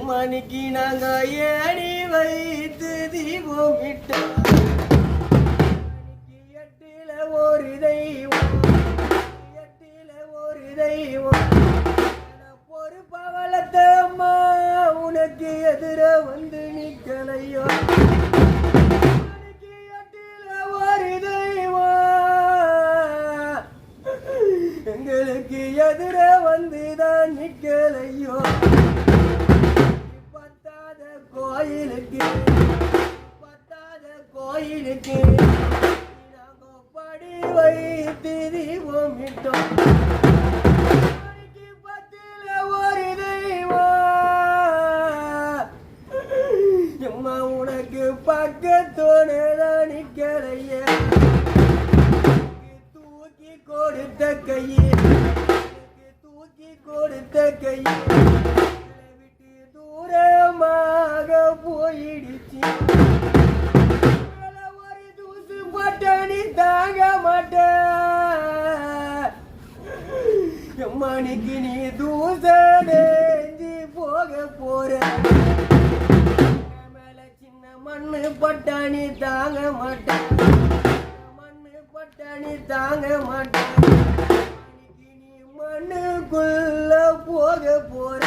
மணிக்கு நாங்க ஏணி வைத்து தீபம் விட்டோம். எட்டில ஒரு தெய்வம், எட்டில ஒரு தெய்வம். ஒரு பவளத்தை அம்மா உனக்கு எதிர வந்து நிக்கலையோ. எட்டில ஒரு தெய்வம் எங்களுக்கு எதிர வந்துதான் நிக்கலையோ. கோயிலுக்கு பத்தாத கோயிலுக்கு நாங்க படி வைத்து தீபம் விட்டோம். பத்தில ஒரு தெய்வம் எம்மா உனக்கு பக்கத்தோனதான் நிக்கலைய. தூக்கி கொடுத்த கையே, தூக்கி கொடுத்த கையே தூரமாக போயிடுச்சு. ஒரு தூசு பட்டணி தாங்க மாட்டேன். எம்மணிக்கு நீ தூச நெஞ்சி போக போற. மேல சின்ன மண்ணு பட்டாணி தாங்க மாட்டேன், மண்ணு பட்டாணி தாங்க மாட்டேன். நீ மண்ணுக்குள்ள போக போற.